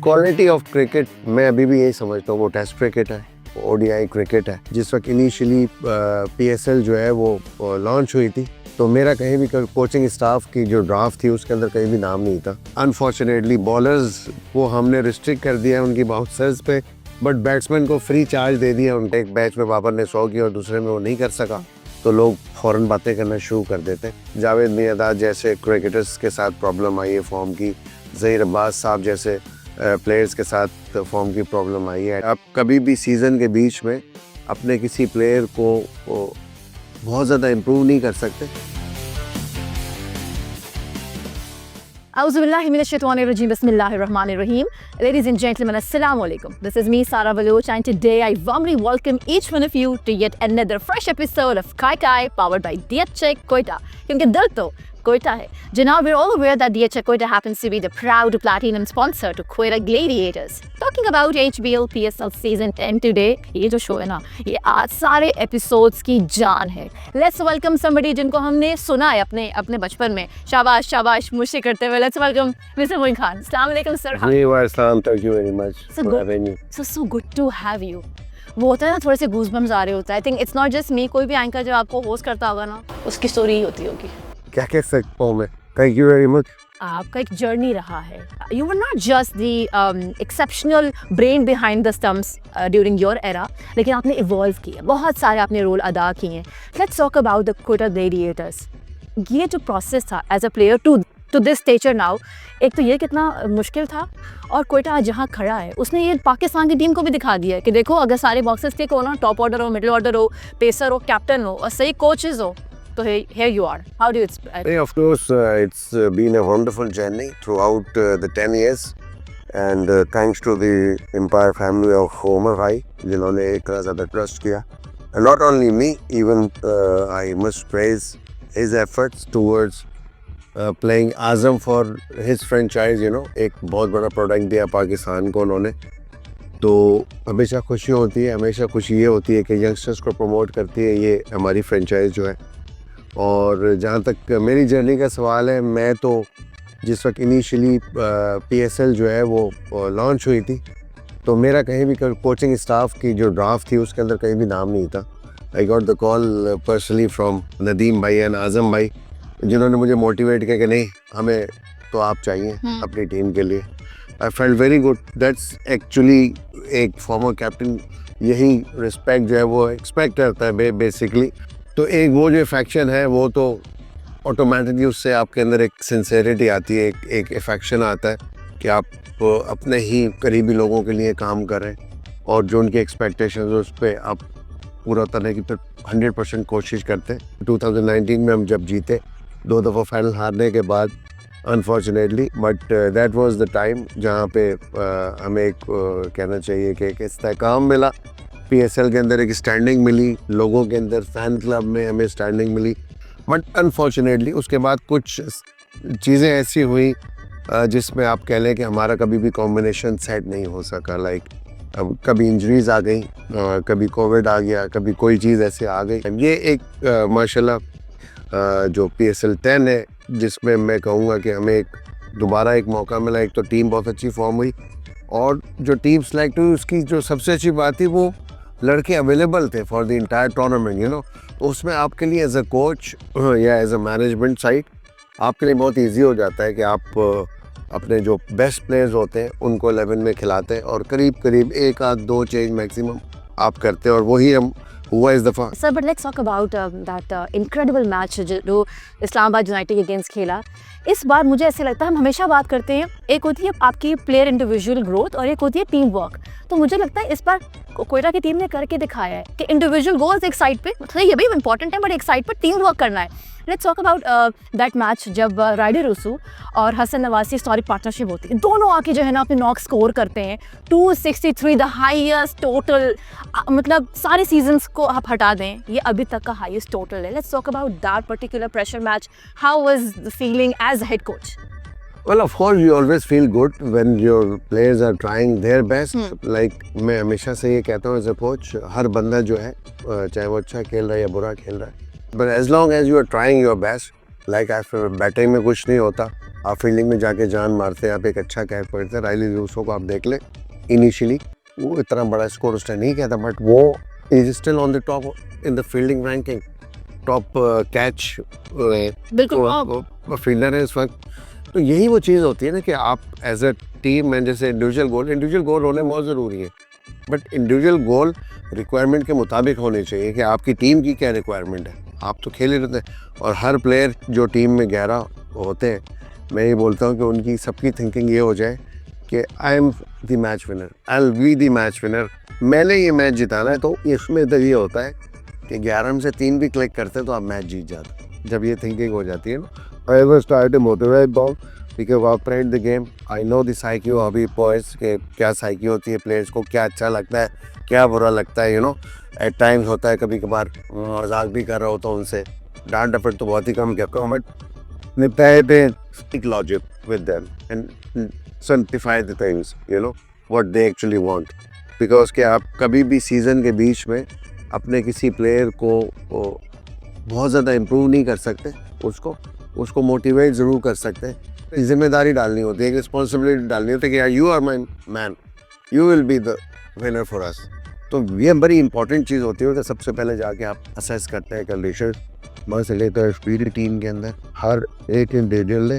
Quality of cricket मैं अभी भी यही समझता हूँ, वो टेस्ट क्रिकेट है, ओडीआई क्रिकेट है। जिस वक्त इनिशियली पीएसएल जो है वो लॉन्च हुई थी, तो मेरा कहीं भी कोचिंग स्टाफ की जो ड्राफ्ट थी उसके अंदर कहीं भी नाम नहीं था। अनफॉर्चुनेटली बॉलर्स को हमने रिस्ट्रिक्ट कर दिया उनकी बाउंसर्स पे, बट बैट्समैन को फ्री चार्ज दे दिया। उनके एक बैच में बाबर ने 100 किया और दूसरे में वो नहीं कर सका, तो लोग फ़ौरन बातें करना शुरू कर देते। जावेद मियांदाद जैसे क्रिकेटर्स के साथ प्रॉब्लम आई है फॉर्म की, ज़हीर अब्बास साहब जैसे प्लेयर्स के साथ फॉर्म की प्रॉब्लम आई है। आप कभी भी सीज़न के बीच में अपने किसी प्लेयर को बहुत ज़्यादा इम्प्रूव नहीं कर सकते। Auzubillahiminash-shaytanir-rajim. Bismillahir-rahmanir-rahim. Ladies and gentlemen, Assalamu alaikum. This is me, Sara Baloch, and today I warmly welcome each one of you to yet another fresh episode of Kai Kai, powered by DHcheck Quetta. क्योंकि दिल तो Quetta है. Janab, we're all aware that DHcheck Quetta happens to be the proud platinum sponsor to Quetta Gladiators. Talking about HBL PSL Season 10 today, ये जो show है ना, ये आज सारे एपिसोड्स की जान है. Let's welcome somebody जिनको हमने सुना है अपने बचपन में. शाबाश शाबाश मुझे करते हुए. Let's welcome Mr. Moin Khan. Assalamu alaikum sir. जी वालेकुम, thank you very much for having me. So good to have you. वो होता है ना, थोड़े से गूज़बम्स आ रहे होता है. I think it's not just me, कोई भी एंकर जब आपको होस्ट करता होगा ना, उसकी स्टोरी ही होती होगी. क्या कह सकता हूँ मैं? Thank you very much. आपका एक जर्नी रहा है. You were not just the exceptional brain behind the stumps during your era, लेकिन आपने इवॉल्व किया, बहुत सारे आपने रोल अदा किए हैं. Let's talk about the Quetta Gladiators. ये जो प्रोसेस था as a player to this stature now, एक तो ये कितना मुश्किल था, और कोयटा आज जहाँ खड़ा है उसने ये पाकिस्तान की टीम को भी दिखा दिया है कि देखो, अगर सारे बॉक्सेस टिक हो ना, टॉप ऑर्डर हो, मिडिल ऑर्डर हो, पेसर हो, कैप्टन हो और सही कोचेस हो, तो here you are. How do you explain? Of course, it's been a wonderful journey throughout the 10 years, and thanks to the Empire family of Omar Bhai, जिन्होंने इतना ज़्यादा ट्रस्ट किया. And not only me, even I must praise his efforts towards playing Azam for his franchise. You know, एक बहुत बड़ा product दिया पाकिस्तान को उन्होंने, तो हमेशा खुशी होती है, हमेशा खुशी ये होती है कि यंगस्टर्स को प्रमोट करती है ये हमारी फ्रेंचाइज जो है. और जहाँ तक मेरी जर्नी का सवाल है, मैं तो जिस वक्त इनिशियली पीएसएल जो है वो लॉन्च हुई थी, तो मेरा कहीं भी कोचिंग स्टाफ की जो ड्राफ्ट थी उसके अंदर कहीं भी नाम नहीं था. I got the call personally from Nadeem भाई एंड आज़म भाई, जिन्होंने मुझे मोटिवेट किया कि नहीं, हमें तो आप चाहिए अपनी टीम के लिए. I felt very good. That's actually एक फॉर्मर कैप्टन यही रिस्पेक्ट जो है वो एक्सपेक्ट करता है बेसिकली. तो एक वो जो अफेक्शन है वो तो ऑटोमेटिकली उससे आपके अंदर एक सिंसेरिटी आती है, एक अफेक्शन आता है कि आप अपने ही करीबी लोगों के लिए काम कर रहे हैं, और जो उनकी एक्सपेक्टेशन है उस पर आप पूरा तरह की फिर 100% कोशिश करते हैं. 2019 में हम जब जीते 2 दफ़ा फाइनल हारने के बाद unfortunately, but that was the time जहाँ पे हमें एक कहना चाहिए कि एक इस्तेहकाम मिला. पीएसएल के अंदर एक स्टैंडिंग मिली, लोगों के अंदर फ़ैन क्लब में हमें स्टैंडिंग मिली. बट अनफॉर्चुनेटली उसके बाद कुछ चीज़ें ऐसी हुई जिसमें आप कह लें कि हमारा कभी भी कॉम्बिनेशन सेट नहीं हो सका. लाइक अब कभी इंजरीज आ गई, कभी कोविड आ गया, कभी कोई चीज़ ऐसे आ गई. ये एक माशाल्लाह जो पीएसएल 10 है, जिसमें मैं कहूँगा कि हमें दोबारा एक मौका मिला. एक तो टीम बहुत अच्छी फॉर्म हुई, और जो टीम सेलेक्ट हुई उसकी जो सबसे अच्छी बात थी, वो लड़के अवेलेबल थे for the entire tournament. You know, उसमें आपके लिए एज अ कोच या एज अ मैनेजमेंट साइड आपके लिए बहुत इजी हो जाता है कि आप अपने जो बेस्ट प्लेयर्स होते हैं उनको 11 में खिलाते हैं, और करीब करीब 1 आध 2 चेंज मैक्सिमम आप करते हैं, और वही हम हुआ इस दफ़ा. Sir, but let's talk about that incredible match जो इस्लामाबाद यूनाइटेड के अगेंस्ट खेला. इस बार मुझे ऐसे लगता है, हम हमेशा बात करते हैं, एक होती है आपकी प्लेयर इंडिविजुअल ग्रोथ और एक होती है टीम वर्क. तो मुझे लगता है इस बार कोयटा की टीम ने करके दिखाया है कि इंडिविजुअल गोल्स एक साइड पे, मतलब ये भी इम्पॉर्टेंट है, बट एक साइड पर टीम वर्क करना है. Let's talk about that match जब राइडर रूसू और हसन नवासी हिस्टोरिक पार्टनरशिप होती है. दोनों आके जो है ना अपने नॉक स्कोर करते हैं. 263 द हाईएस्ट टोटल, मतलब सारे सीजन्स को आप हटा दें, ये अभी तक का हाईएस्ट टोटल है. Let's talk about that particular pressure match. How was the feeling as head coach? Well, of course, you always feel good when your players are trying their best. Like मैं हमेशा से ये कहता हूँ as a coach, हर बंदा जो है चाहे वो अच्छा खेल रहा है या बुरा खेल रहा है, but as long as you are trying your best, like batting में कुछ नहीं होता, आप फील्डिंग में जाके जान मारते हैं, आप एक अच्छा कैच पकड़ते हैं। राइली रूसो को आप देख लें, इनिशियली वो इतना बड़ा स्कोर उसने नहीं किया था, बट वो is still on the top in the fielding ranking, top catch बिल्कुल फील्डर है इस वक्त। तो यही वो चीज़ होती है ना कि आप एज अ टीम में, जैसे इंडिविजुअल गोल होने बहुत ज़रूरी है, बट इंडिविजुअल गोल रिक्वायरमेंट के मुताबिक होने चाहिए कि आपकी टीम की क्या रिक्वायरमेंट है। आप तो खेल ही रहते हैं, और हर प्लेयर जो टीम में 11 होते हैं, मैं ये बोलता हूँ कि उनकी सबकी थिंकिंग ये हो जाए कि आई am the match winner, I will be the match winner, मैंने ये मैच जिताना है। तो इसमें तो ये होता है कि 11 में से 3 भी क्लिक करते हैं तो आप मैच जीत जाते। जब ये थिंकिंग हो जाती है ना, I was start to motivate ball because I played the game, I know the cycle अभी बॉयज के क्या साइकिल होती है, प्लेयर्स को क्या अच्छा लगता है, क्या बुरा लगता है, यू नो। एट टाइम्स होता है कभी कभार मजाक भी कर रहा होता हूँ उनसे, डांट डपट तो बहुत ही कम करता हूँ, बट निपटाए पे speak logic with them and simplify the things, you know what they actually want. Because कि आप कभी भी सीज़न के बीच में अपने किसी प्लेयर को बहुत ज़्यादा इम्प्रूव नहीं कर सकते, उसको मोटिवेट ज़रूर कर सकते हैं। जिम्मेदारी डालनी होती है, एक रिस्पॉन्सिबिलिटी डालनी होती है कि यार you are my man, you will be the winner for us. तो ये बड़ी इंपॉर्टेंट चीज़ होती है कि सबसे पहले जाके आप असेस करते हैं कंडीशन, बस लेकर पूरी टीम के अंदर हर एक इंडिविजुअल ने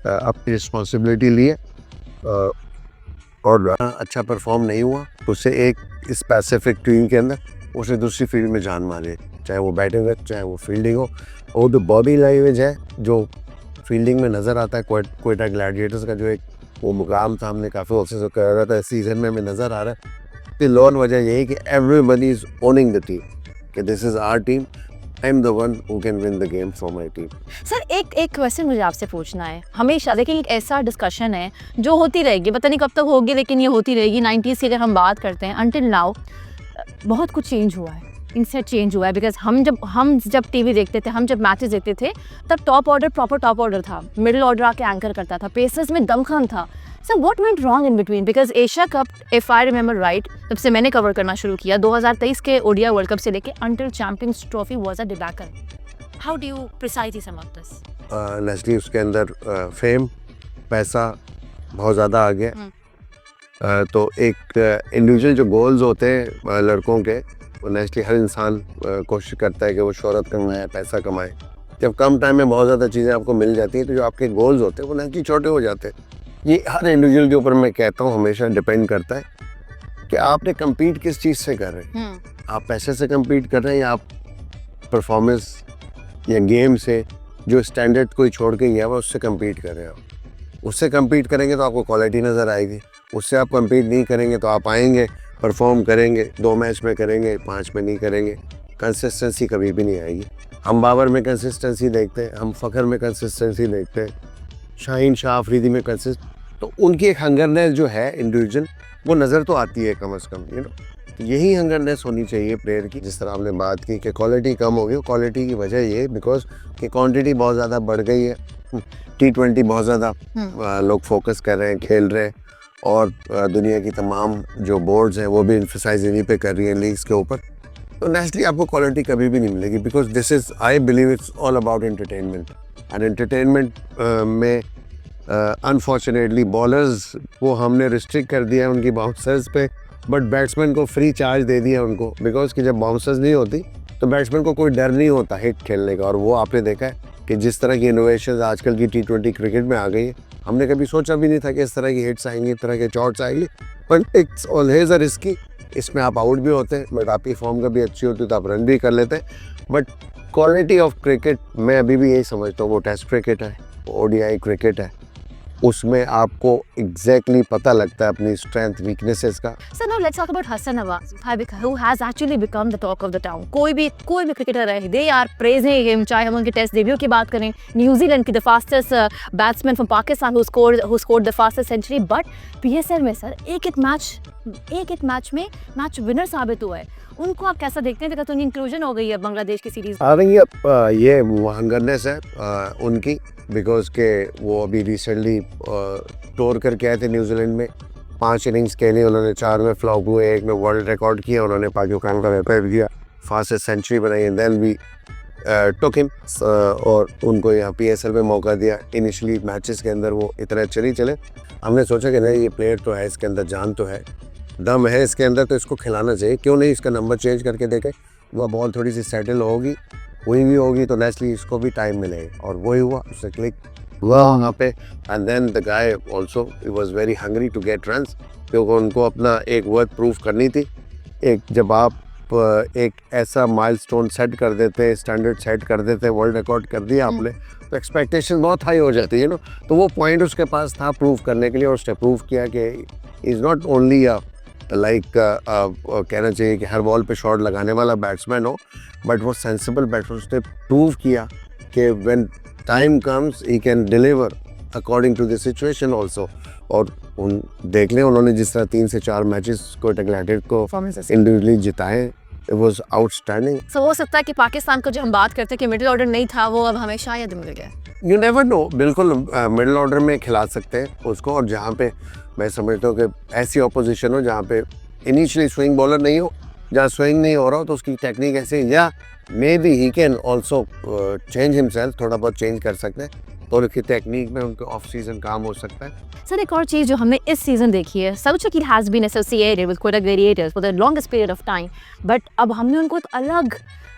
अपनी रिस्पॉन्सिबिलिटी लिए और अच्छा परफॉर्म नहीं हुआ तो उससे एक स्पेसिफिक टीम के अंदर उसे दूसरी फील्ड में जान मारे, चाहे वो बैटिंग हो चाहे वो फील्डिंग हो। और जो बॉबी लैंग्वेज है जो फील्डिंग में नज़र आता है, क्वेटा ग्लैडिएटर्स का जो एक वो मुकाम था, हमने काफ़ी वर्षों से कर रहा था, इस सीज़न में हमें नज़र आ रहा है कि लोन वजह यही कि everybody is owning the team, कि this is our team, I am the one who can win the game for my team. Sir एक क्वेश्चन मुझे आपसे पूछना है। हमेशा देखिए एक ऐसा डिस्कशन है जो होती रहेगी, पता नहीं कब तक होगी, लेकिन ये होती रहेगी। 90s की अगर हम बात करते हैं, अंटिल नाउ बहुत कुछ चेंज हुआ है, इनसे चेंज हुआ है। बिकॉज हम जब टीवी देखते थे, हम जब मैचेस देखते थे, तब top order proper top order था, मिडिल ऑर्डर आके एंकर करता था, पेसर्स में दमखम था। Sir what went wrong in between? Because Asia cup, if I remember right, जब से मैंने कवर करना शुरू किया 2023 के ओडिया वर्ल्ड कप से लेके until champions trophy was a debacle. How do you precisely sum up this? Honestly उसके अंदर फेम, पैसा बहुत ज़्यादा आ गया। तो एक इंडिविजुअल जो गोल्स होते हैं लड़कों के, वो नेचुरली हर इंसान कोशिश करता है कि वो शोहरत कमाए, पैसा कमाए। जब कम टाइम में बहुत ज़्यादा चीज़ें आपको मिल जाती हैं तो जो आपके गोल्स होते हैं वो नेचुरली छोटे हो जाते हैं। ये हर इंडिविजुअल के ऊपर मैं कहता हूँ हमेशा डिपेंड करता है कि आपने कम्पीट किस चीज़ से कर रहे हैं। आप पैसे से कम्पीट कर रहे हैं या आप परफॉर्मेंस या गेम से, जो स्टैंडर्ड कोई छोड़ के गया हुआ उससे कम्पीट कर रहे हो। उससे कम्पीट करेंगे तो आपको क्वालिटी नज़र आएगी, उससे आप कम्पीट नहीं करेंगे तो आप आएंगे, परफॉर्म करेंगे, 2 मैच में करेंगे, 5 में नहीं करेंगे, कंसिस्टेंसी कभी भी नहीं आएगी। हम बाबर में कंसिस्टेंसी देखते हैं, हम फ़खर में कंसिस्टेंसी देखते हैं, शाहीन शाह अफरीदी में तो उनकी एक हंगरनेस जो है इंडिविजुअल, वो नज़र तो आती है कम से कम, यू नो। तो यही हंगरनेस होनी चाहिए प्लेयर की। जिस तरह आपने बात की कि क्वालिटी कम हो गई, क्वालिटी की वजह ये बिकॉज कि क्वांटिटी बहुत ज़्यादा बढ़ गई है। T20 बहुत ज़्यादा लोग फोकस कर रहे हैं, खेल रहे हैं, और दुनिया की तमाम जो बोर्ड्स हैं वो भी इन्फोसाइज इन्हीं पे कर रही हैं लीग्स के ऊपर। तो नेचुरली आपको क्वालिटी कभी भी नहीं मिलेगी because this is, I believe it's all about entertainment. And entertainment में अनफॉर्चुनेटली बॉलर्स को हमने रिस्ट्रिक्ट कर दिया है उनकी बाउंसर्स पे, बट बैट्समैन को फ्री चार्ज दे दिया उनको, बिकॉज कि जब बाउंसर्स नहीं होती तो बैट्समैन को कोई डर नहीं होता हिट खेलने का। और वो आपने देखा है कि जिस तरह की इनोवेशन आजकल की T20 क्रिकेट में आ गई है, हमने कभी सोचा भी नहीं था कि इस तरह की हिट्स आएंगी, इस तरह के शॉट्स आएंगे, but it's always a risky. इसमें आप आउट भी होते हैं, बट आपकी फॉर्म कभी अच्छी होती है तो आप रन भी कर लेते हैं। बट क्वालिटी ऑफ क्रिकेट मैं अभी भी यही समझता हूँ, वो टेस्ट क्रिकेट है, ODI क्रिकेट है, उसमें आपको एग्जैक्टली पता लगता है अपनी स्ट्रेंथ वीकनेसेस का। So now let's talk about Hassan Nawaz, who has actually become the talk of the town. कोई भी क्रिकेटर है, they are praising him, चाहे हम उनके टेस्ट डेब्यू की बात करें, न्यूजीलैंड की the fastest batsman from Pakistan who scored the fastest century, but PSL में सर एक मैच में मैच विनर साबित हुआ है। उनको आप कैसा देखते हैं? देखा तो इंक्लूजन हो गई है बांग्लादेश की सीरीज आ रही है, ये हंगरनेस है उनकी, बिकॉज के वो अभी रिसेंटली टूर करके आए थे न्यूजीलैंड में, 5 इनिंग्स खेली उन्होंने, 4 में फ्लॉप हुए, 1 में वर्ल्ड रिकॉर्ड किया उन्होंने, पाकिस्तान का रिपेयर किया, फास्टेस्ट सेंचुरी बनाई, देन भी टुक हिम और उनको यहाँ PSL में मौका दिया। इनिशियली मैचेस के अंदर वो इतना अच्छे नहीं चले, हमने सोचा कि नहीं ये प्लेयर तो है, इसके अंदर जान तो है, दम है इसके अंदर, तो इसको खिलाना चाहिए, क्यों नहीं इसका नंबर चेंज करके देखे, वो बॉल थोड़ी सी सेटल होगी, हुई भी होगी तो नेचुरली इसको भी टाइम मिलेगा। और वही हुआ, उससे क्लिक हुआ वहाँ पे। And then the guy also he was very hungry to get runs, क्योंकि उनको अपना एक वर्थ प्रूफ करनी थी। एक जब आप एक ऐसा माइलस्टोन सेट कर देते, स्टैंडर्ड सेट कर देते, वर्ल्ड रिकॉर्ड कर दिया आपने, तो एक्सपेक्टेशन बहुत हाई हो जाती है ना। तो वो पॉइंट उसके पास था प्रूव करने के लिए, और उसने प्रूव किया कि इज़ नॉट ओनली लाइक कहना चाहिए कि हर बॉल पे शॉट लगाने वाला बैट्समैन हो, बट वो सेंसिबल बैट्समैन। उसने प्रूव किया कि when time comes he can deliver according to the situation also. और उन देख लें उन्होंने जिस तरह 3 से 4 मैचेस कोयटा ग्लैडिएटर को इंडिविजुअली जिताए, इट वाज आउटस्टैंडिंग। सो हो सकता है कि पाकिस्तान को जो हम बात करते हैं कि मिडिल ऑर्डर नहीं था, वो अब हमें शायद मिल गया। यू नेवर नो, बिल्कुल मिडिल ऑर्डर में खिला सकते हैं उसको। और जहाँ पे मैं समझता हूँ कि ऐसी ऑपोजिशन हो जहाँ पे इनिशियली स्विंग बॉलर नहीं हो, जहाँ स्विंग नहीं हो रहा हो, तो उसकी टेक्निक ऐसे, या may be he can also change himself, थोड़ा बहुत चेंज कर सकते हैं, तो उनकी टेक्निक में उनके ऑफ सीजन काम हो सकता है। सर एक और चीज़ जो हमने इस सीज़न देखी है, Saluchakil has been associated with Quetta Gladiators for the longest period of time, but अब हमने उनको एक अलग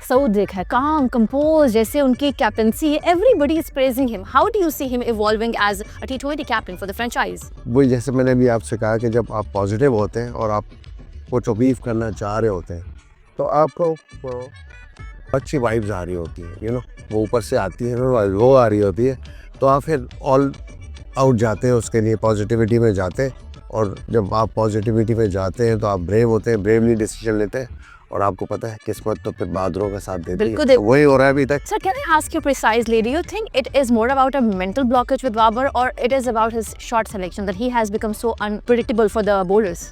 सऊद देखा है, काम कंपोज, जैसे उनकी कैप्टनसी है, everybody is praising him. How do you see him evolving as a T20 captain for the franchise? वही जैसे मैंने भी आपसे कहा कि जब आप पॉजिटिव होते हैं और आप कुछ अचीव करना चाह रहे होते हैं, तो आपको अच्छी वाइब्स आ रही होती हैं, यू नो, वो ऊपर से आती है, वो आ रही होती है, तो आप फिर ऑल आउट जाते हैं उसके लिए, पॉजिटिविटी में जाते हैं। और जब आप पॉजिटिविटी में जाते हैं तो आप ब्रेव होते हैं, ब्रेवली डिसीजन लेते हैं, और आपको पता है किस्मत तो फिर बहादुरों का साथ देती है। तो वही हो रहा है अभी तक। Sir, can I ask you precisely, do you think it is more about a mental blockage with Babar, or it is about his shot selection that he has become so unpredictable for the bowlers?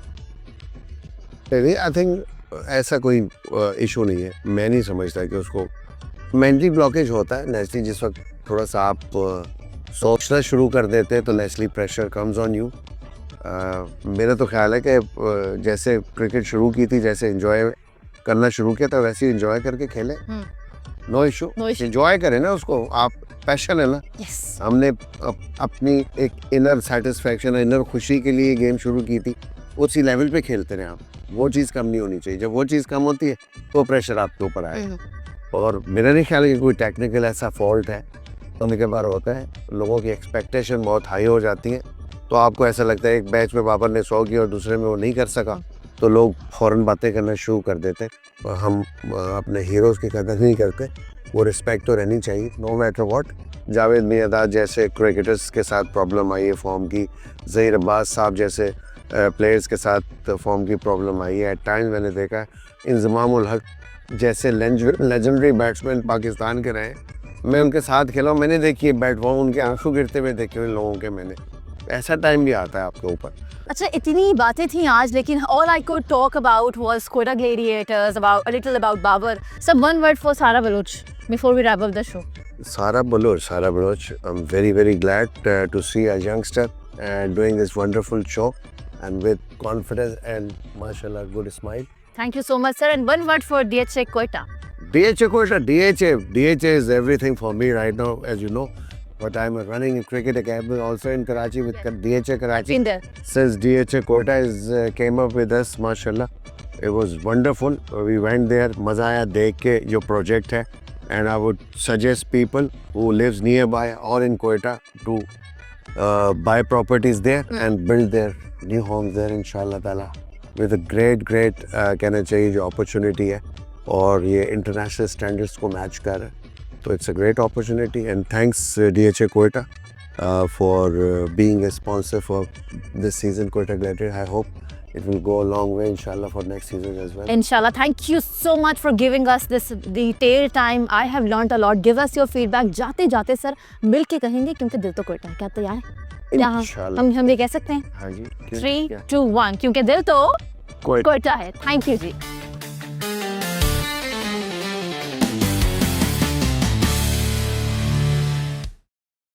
I think ऐसा कोई issue नहीं है, मैं नहीं समझता कि उसको mentally blockage होता है। नेचुरली जिस वक्त थोड़ा सा आप सोचना शुरू कर देते हैं तो naturally pressure comes on you. मेरा तो ख्याल है कि जैसे क्रिकेट शुरू की थी, जैसे एंजॉय करना शुरू किया था, वैसे ही एंजॉय करके खेले, नो इशू, एंजॉय करें ना उसको, आप पैशन है ना। हमने अपनी एक इनर सेटिस्फैक्शन, इनर खुशी के लिए गेम शुरू की थी, उसी लेवल पे खेलते रहे आप, वो चीज़ कम नहीं होनी चाहिए। जब वो चीज़ कम होती है तो प्रेशर आपके ऊपर आएगा। और मेरा नहीं ख्याल है कि कोई टेक्निकल ऐसा फॉल्ट है, कभी कभार होता है, लोगों की एक्सपेक्टेशन बहुत हाई हो जाती है, तो आपको ऐसा लगता है एक मैच में बाबर ने 100 किया और दूसरे में वो नहीं कर सका, तो लोग फ़ौरन बातें करना शुरू कर देते। हम अपने हीरोज़ की कदर नहीं करते, वो रिस्पेक्ट तो रहनी चाहिए no matter what. Javed Miandad जैसे क्रिकेटर्स के साथ प्रॉब्लम आई है फॉर्म की, ज़हीर अब्बास साहब जैसे प्लेयर्स के साथ फॉर्म की प्रॉब्लम आई है। एट टाइम्स मैंने देखा है इंज़माम उल हक जैसे लेजेंडरी बैट्समैन पाकिस्तान के रहे, मैं उनके साथ खेला हूँ, मैंने देखी है बैट बॉल, उनके आंसू गिरते हुए देखे हुए लोगों के मैंने। ऐसा टाइम भी आता है आपके ऊपर। अच्छा, इतनी बातें थी आज, लेकिन all I could talk about was Koyata Gladiators, about a little about Babar. So one word for Sara Baloch before we wrap up the show. Sara Baloch, I'm very, very glad to see a youngster doing this wonderful show and with confidence and mashallah good smile. Thank you so much, sir. And one word for DHA Koyata. DHA Koyata, DHA is everything for me right now, as you know. But I'm running a cricket academy also in Karachi with DHA Karachi. Been there. Since DHA Koyata came up with us, mashallah, it was wonderful. We went there, मजा आया देख के जो project है, and I would suggest people who lives nearby or in Koyata to buy properties there and build their new homes there, inshallah ताला, with a great कहना चाहिए जो opportunity है, और ये international standards को match कर रहा है, तो it's a great opportunity. And thanks DHA Koyata for being a sponsor for this season Koyata Gladiator. I hope it will go a long way inshallah for next season as well. Inshallah. Thank you so much for giving us this detailed time. I have learnt a lot. Give us your feedback. जाते जाते sir मिल के कहेंगे, क्योंकि दिल तो कोयटा है। क्या तैयार है? इंशाल्लाह हम ये कह सकते हैं? हाँ जी। 3, 2, 1, क्योंकि दिल तो कोयटा है। Thank you ji.